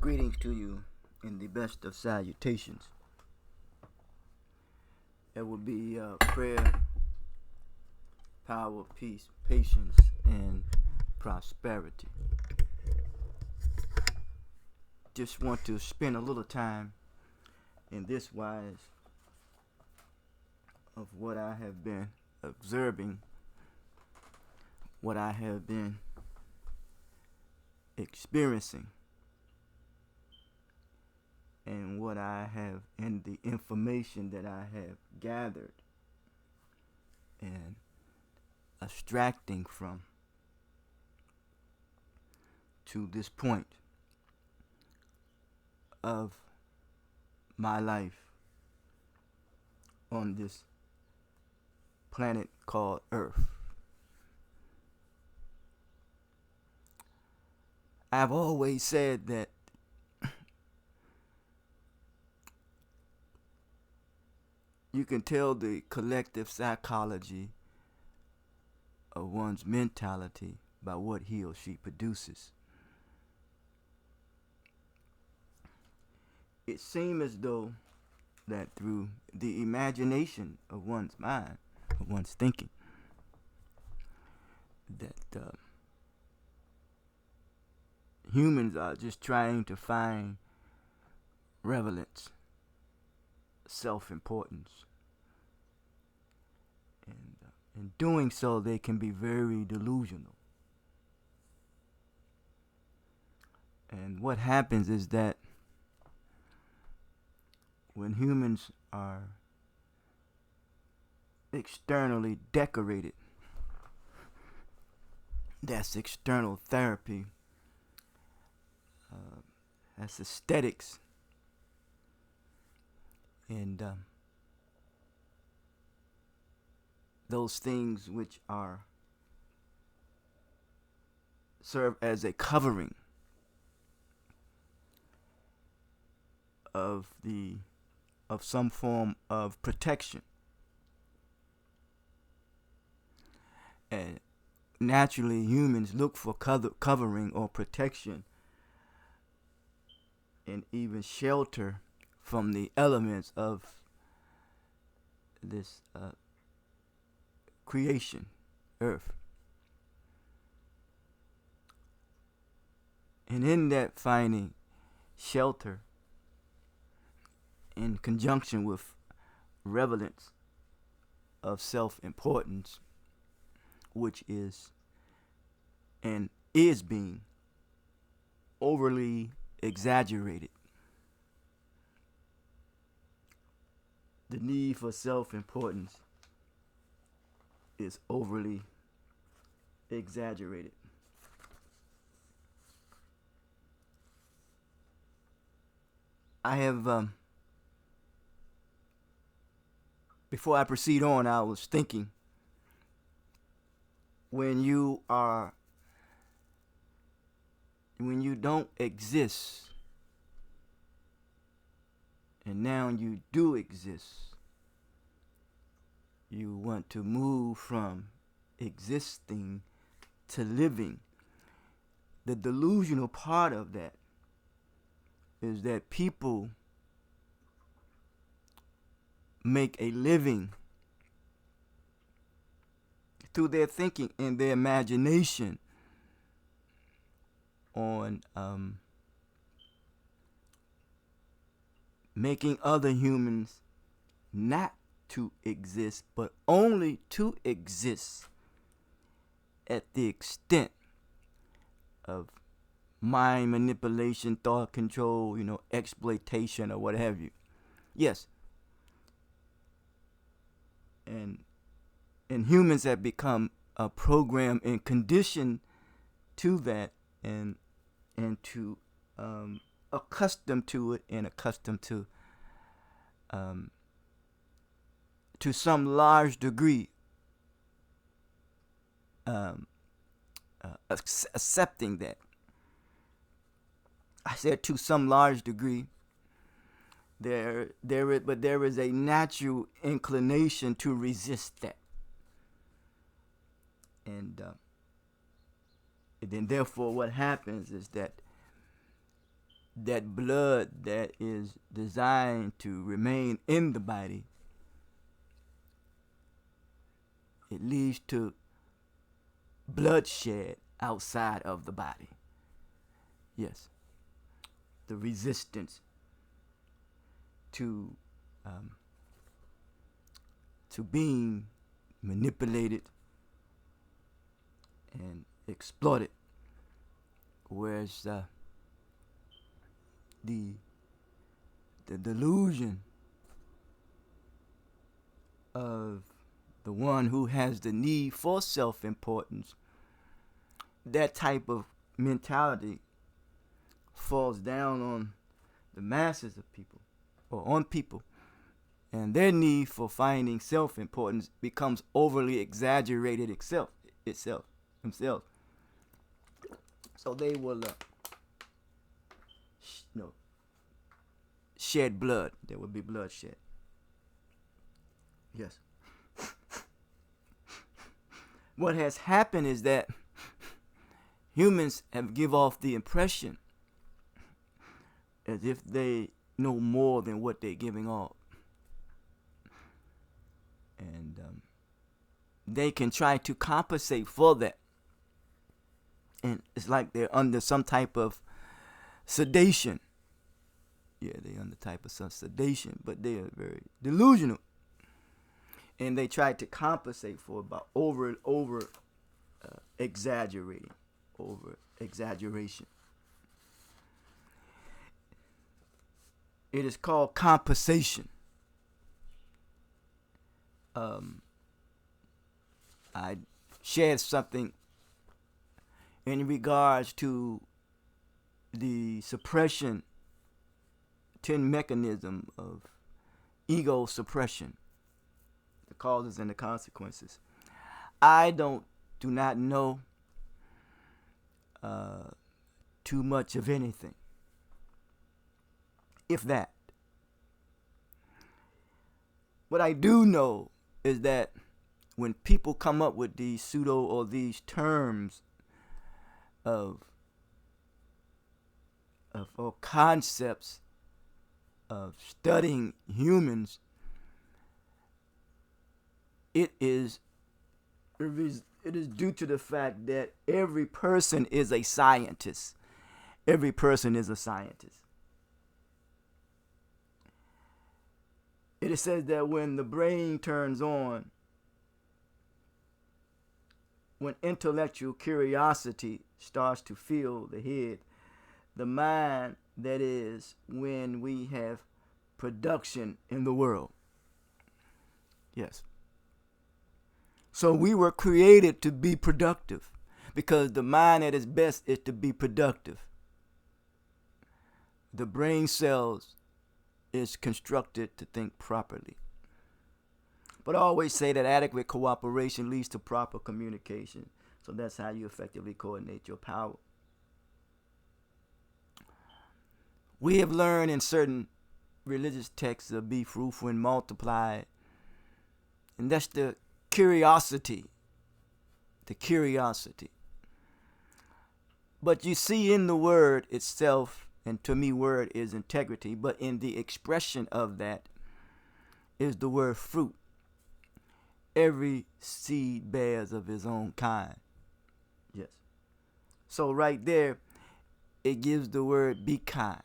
Greetings to you in the best of salutations. It will be prayer, power, peace, patience, and prosperity. Just want to spend a little time in this wise of what I have been observing, what I have been experiencing, and what I have in the information that I have gathered and abstracting from to this point of my life on this planet called Earth. I've always said that you can tell the collective psychology of one's mentality by what he or she produces. It seems as though that through the imagination of one's mind, of one's thinking, that humans are just trying to find relevance, self-importance. And in doing so, they can be very delusional. And what happens is that when humans are externally decorated, that's external therapy, that's aesthetics, and those things which are serve as a covering of some form of protection. And naturally humans look for covering or protection and even shelter from the elements of this creation, Earth. And in that finding shelter in conjunction with relevance of self-importance, which is and is being overly exaggerated. The need for self-importance is overly exaggerated. I have, before I proceed on, I was thinking, when you don't exist, and now you do exist, you want to move from existing to living. The delusional part of that is that people make a living through their thinking and their imagination on making other humans not to exist, but only to exist at the extent of mind manipulation, thought control, exploitation, or what have you. Yes. And humans have become a program and conditioned to that, and to accustomed to it, and accustomed to some large degree accepting that. I said to some large degree. There is a natural inclination to resist that, and then therefore what happens is that that blood that is designed to remain in the body, it leads to bloodshed outside of the body. Yes, the resistance to being manipulated and exploited, whereas the delusion of the one who has the need for self-importance, that type of mentality falls down on the masses of people, or on people, and their need for finding self-importance becomes overly exaggerated themselves. So they will shed blood. There will be bloodshed. Yes. What has happened is that humans have give off the impression as if they know more than what they're giving off. And they can try to compensate for that. And it's like they're under some type of sedation. Yeah, they're under type of some sedation, but they are very delusional. And they try to compensate for it by over exaggerating, over exaggeration. It is called compensation. I shared something in regards to the suppression 10 mechanism of ego suppression, the causes and the consequences. I do not know too much of anything, if that. What I do know is that when people come up with these pseudo or these terms of or concepts of studying humans, it is due to the fact that every person is a scientist. Every person is a scientist. It says that when the brain turns on, when intellectual curiosity starts to fill the head, the mind, that is, when we have production in the world. Yes. So we were created to be productive, because the mind at its best is to be productive. The brain cells is constructed to think properly. But I always say that adequate cooperation leads to proper communication. So that's how you effectively coordinate your power. We have learned in certain religious texts to be fruitful and multiply. And that's the curiosity. The curiosity. But you see in the word itself, and to me word is integrity, but in the expression of that is the word fruit. Every seed bears of his own kind. Yes. So right there, it gives the word be kind.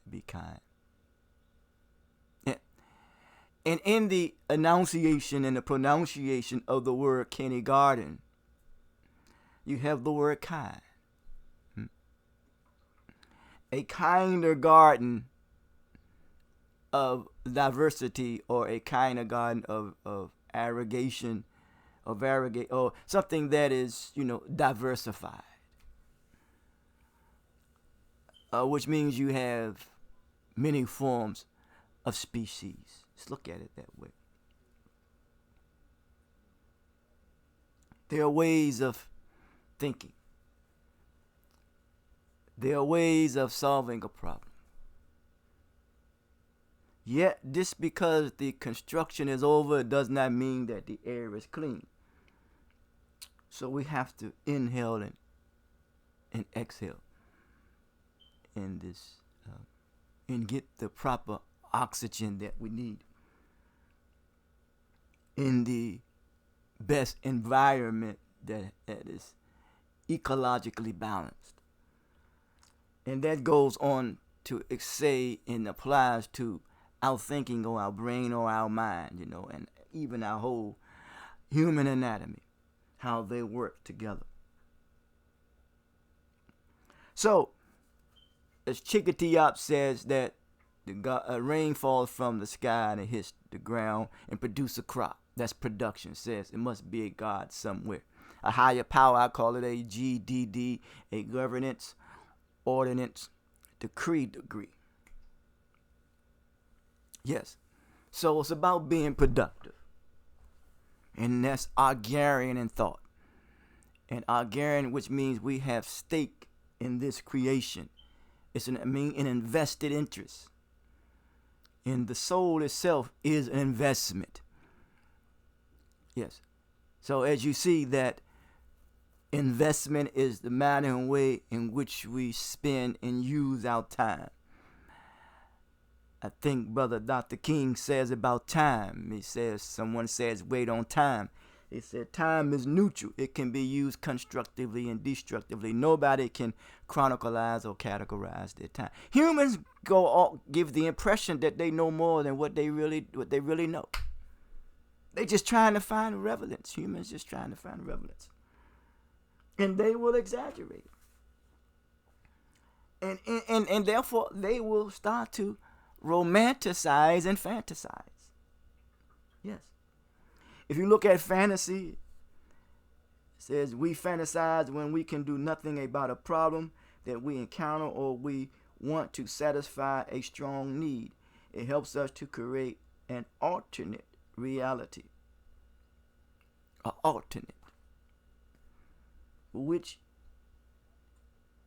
Be kind. And in the enunciation and the pronunciation of the word kindergarten, you have the word kind. A kinder garden of diversity, or a kinder garden of aggregation, or something that is, diversified. Which means you have many forms of species. Let's look at it that way. There are ways of thinking. There are ways of solving a problem. Yet, just because the construction is over does not mean that the air is clean. So we have to inhale and exhale. in this and get the proper oxygen that we need in the best environment that is ecologically balanced. And that goes on to say and applies to our thinking or our brain or our mind, and even our whole human anatomy, how they work together. So, as Chickateeop says that rain falls from the sky and it hits the ground and produce a crop. That's production. Says it must be a God somewhere. A higher power, I call it a GDD, a governance, ordinance, decree degree. Yes. So it's about being productive. And that's Argarian in thought. And Argarian, which means we have stake in this creation. It's an invested interest. And the soul itself is an investment. Yes. So as you see that investment is the manner and way in which we spend and use our time. I think Brother Dr. King says about time. He says, someone says, wait on time. He said, time is neutral. It can be used constructively and destructively. Nobody can chronicleize or categorize their time. Humans give the impression that they know more than what they really know. They're just trying to find relevance. Humans just trying to find relevance. And they will exaggerate it. And therefore, they will start to romanticize and fantasize. Yes. If you look at fantasy, it says we fantasize when we can do nothing about a problem that we encounter or we want to satisfy a strong need. It helps us to create an alternate reality. An alternate.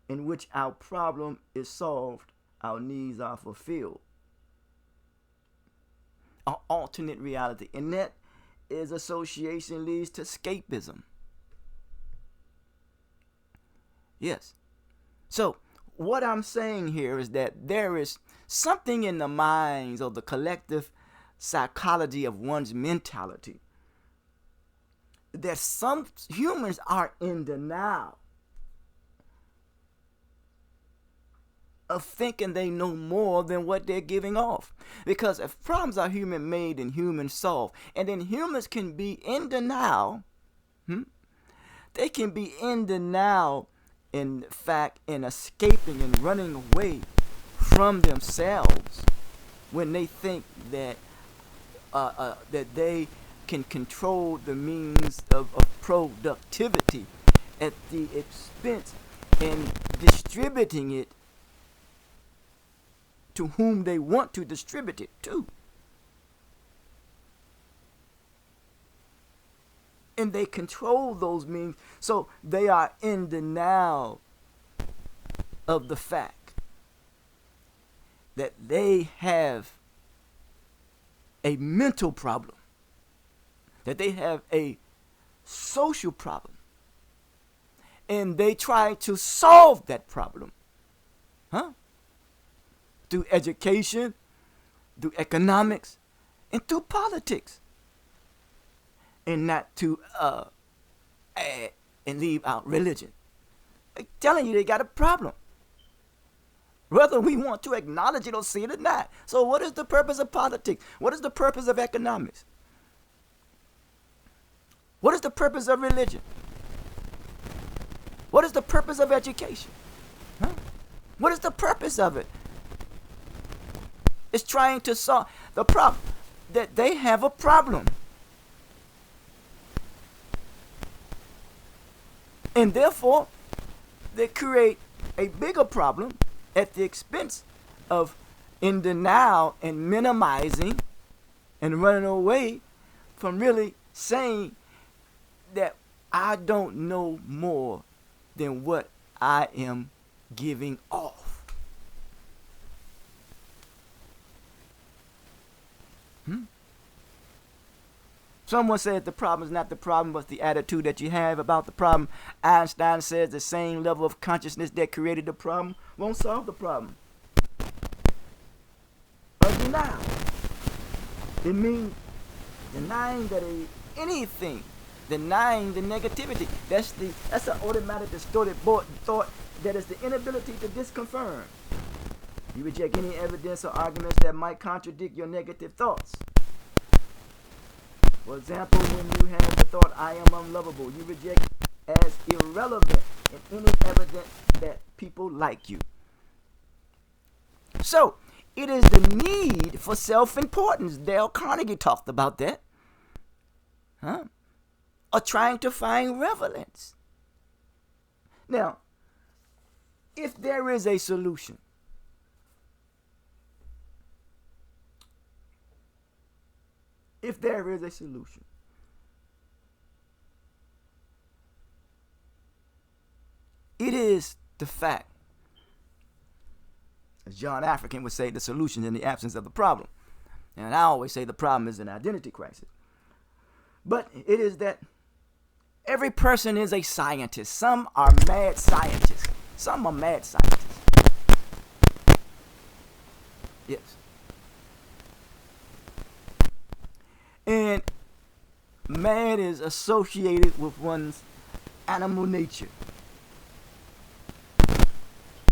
In which our problem is solved, our needs are fulfilled. An alternate reality. And that is association leads to escapism. Yes. So, what I'm saying here is that there is something in the minds of the collective psychology of one's mentality that some humans are in denial of thinking they know more than what they're giving off. Because if problems are human made and human solved, and then humans can be in denial, they can be in denial, in fact, in escaping and running away from themselves when they think that that they can control the means of productivity at the expense in distributing it to whom they want to distribute it to. And they control those means, so they are in denial of the fact that they have a mental problem, that they have a social problem, and they try to solve that problem. Through education, through economics, and through politics. And not to add and leave out religion. I'm telling you, they got a problem. Whether we want to acknowledge it or see it or not. So what is the purpose of politics? What is the purpose of economics? What is the purpose of religion? What is the purpose of education? What is the purpose of it? It's trying to solve the problem. That they have a problem. And therefore, they create a bigger problem at the expense of in denial and minimizing and running away from really saying that I don't know more than what I am giving off. Someone says the problem is not the problem, but the attitude that you have about the problem. Einstein says the same level of consciousness that created the problem won't solve the problem. A denial. It means denying that anything, denying the negativity. That's an automatic distorted thought that is the inability to disconfirm. You reject any evidence or arguments that might contradict your negative thoughts. For example, when you have the thought, I am unlovable, you reject as irrelevant in any evidence that people like you. So, it is the need for self-importance. Dale Carnegie talked about that. Or trying to find relevance. Now, if there is a solution, it is the fact, as John African would say, the solution in the absence of the problem. And I always say the problem is an identity crisis. But it is that every person is a scientist. Some are mad scientists. Some are mad scientists. Yes. And mad is associated with one's animal nature.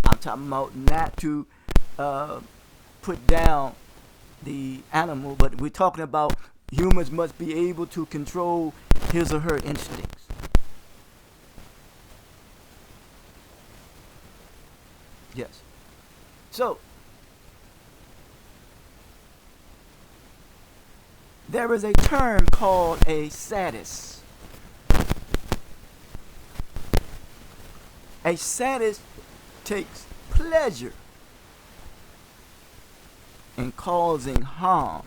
I'm talking about not to put down the animal, but we're talking about humans must be able to control his or her instincts. Yes. So, there is a term called a sadist. A sadist takes pleasure in causing harm,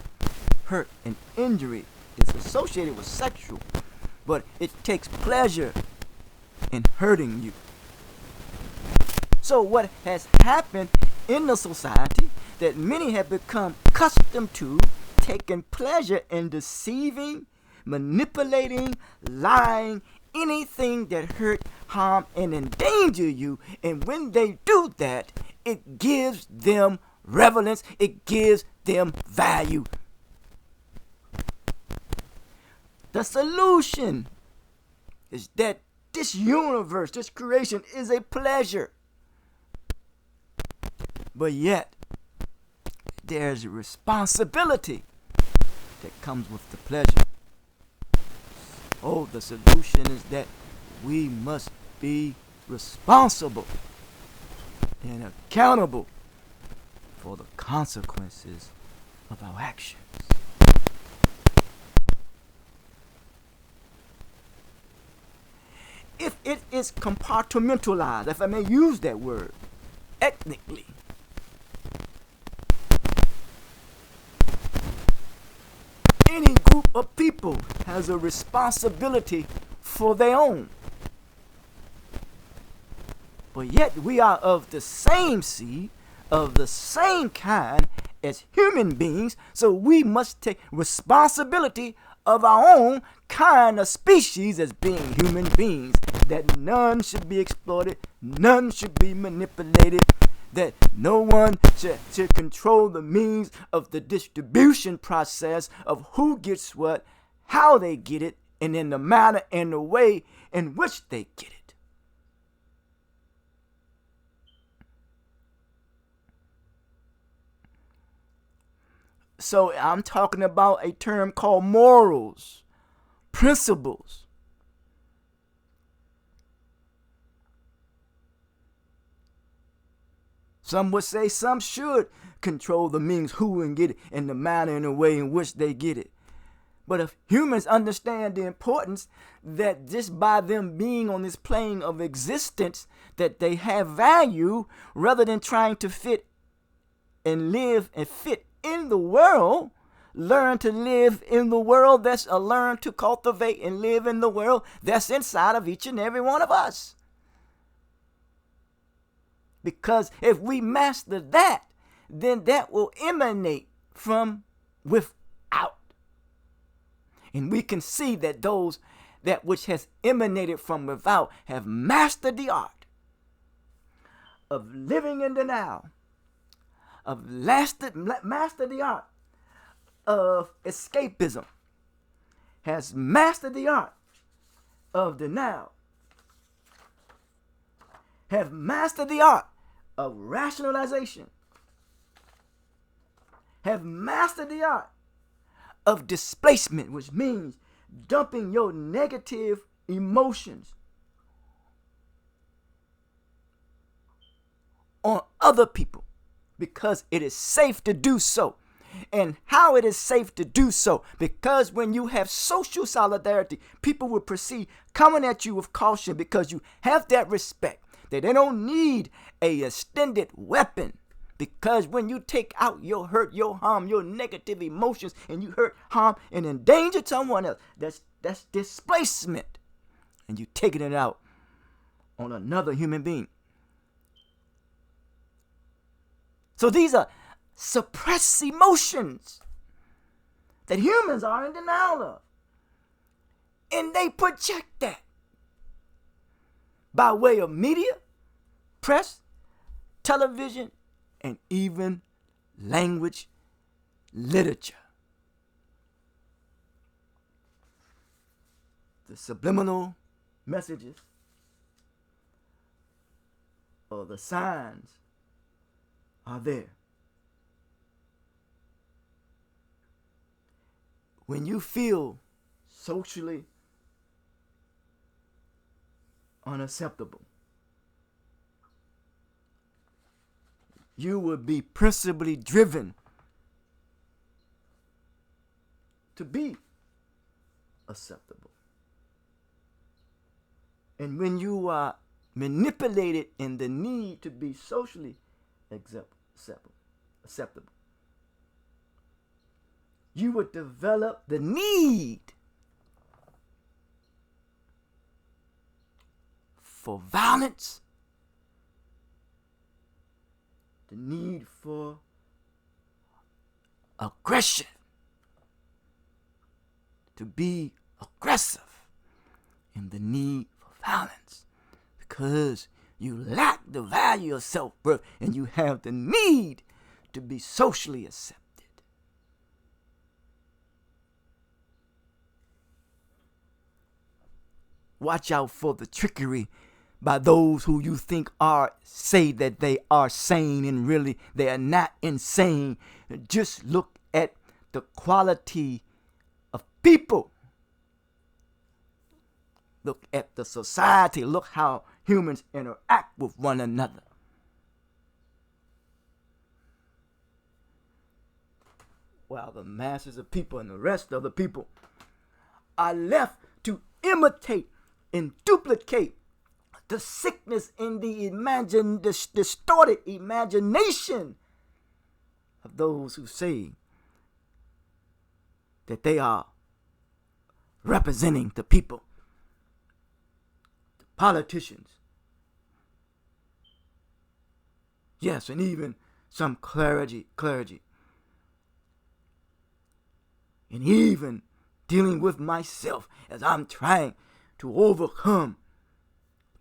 hurt, and injury. It's associated with sexual, but it takes pleasure in hurting you. So what has happened in the society that many have become accustomed to taking pleasure in deceiving, manipulating, lying, anything that hurt, harm, and endanger you. And when they do that, it gives them relevance, it gives them value. The solution is that this universe, this creation is a pleasure. But yet, there's a responsibility that comes with the pleasure. Oh, the solution is that we must be responsible and accountable for the consequences of our actions. If it is compartmentalized, if I may use that word, ethnically, any group of people has a responsibility for their own. But yet we are of the same seed, of the same kind as human beings, so we must take responsibility of our own kind of species as being human beings, that none should be exploited, none should be manipulated, that no one should control the means of the distribution process of who gets what, how they get it, and in the manner and the way in which they get it. So I'm talking about a term called morals, principles. Some would say some should control the means who and get it in the manner and the way in which they get it. But if humans understand the importance that just by them being on this plane of existence, that they have value rather than trying to fit and live and fit in the world, learn to live in the world that's learn to cultivate and live in the world that's inside of each and every one of us. Because if we master that, then that will emanate from without. And we can see that that which has emanated from without have mastered the art of living in denial, mastered the art of escapism, has mastered the art of denial, have mastered the art of rationalization, have mastered the art of displacement, which means dumping your negative emotions on other people because it is safe to do so. And how it is safe to do so, because when you have social solidarity, people will proceed coming at you with caution because you have that respect that they don't need a extended weapon. Because when you take out your hurt, your harm, your negative emotions, and you hurt, harm, and endanger someone else, that's displacement. And you taking it out on another human being. So these are suppressed emotions that humans are in denial of. And they project that by way of media, press, television, and even language, literature. The subliminal messages or the signs are there. When you feel socially unacceptable, you will be principally driven to be acceptable. And when you are manipulated in the need to be socially acceptable, you would develop the need for violence, the need for aggression, to be aggressive, and the need for violence, because you lack the value of self-worth and you have the need to be socially accepted. Watch out for the trickery by those who you think say that they are sane, and really they are not insane. Just look at the quality of people. Look at the society. Look how humans interact with one another. While the masses of people and the rest of the people are left to imitate and duplicate the sickness in the distorted imagination of those who say that they are representing the people, the politicians, yes, and even some clergy, and even dealing with myself as I'm trying to overcome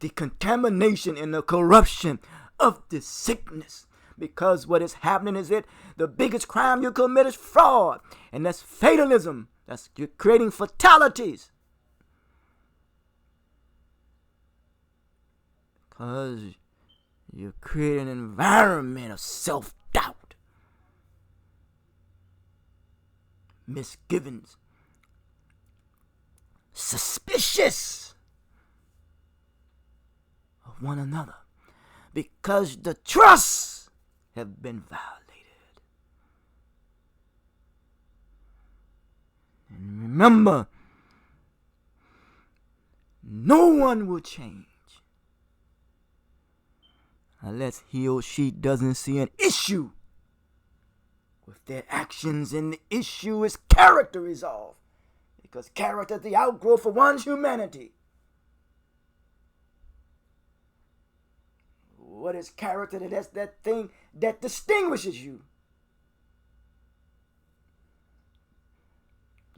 the contamination and the corruption of this sickness. Because what is happening is that the biggest crime you commit is fraud, and that's fatalism. You're creating fatalities. Because you create an environment of self-doubt, misgivings, suspicious of one another, because the trusts have been violated. And remember, no one will change unless he or she doesn't see an issue with their actions, and the issue is character resolve. Because character is the outgrowth of one's humanity. What is character? That's that thing that distinguishes you.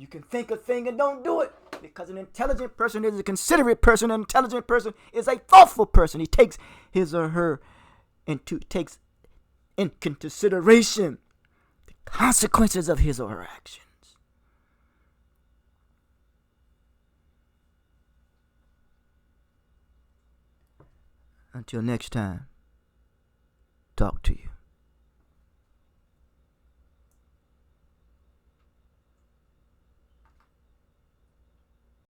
You can think a thing and don't do it, because an intelligent person is a considerate person. An intelligent person is a thoughtful person. He takes his or her takes in consideration the consequences of his or her actions. Until next time, talk to you.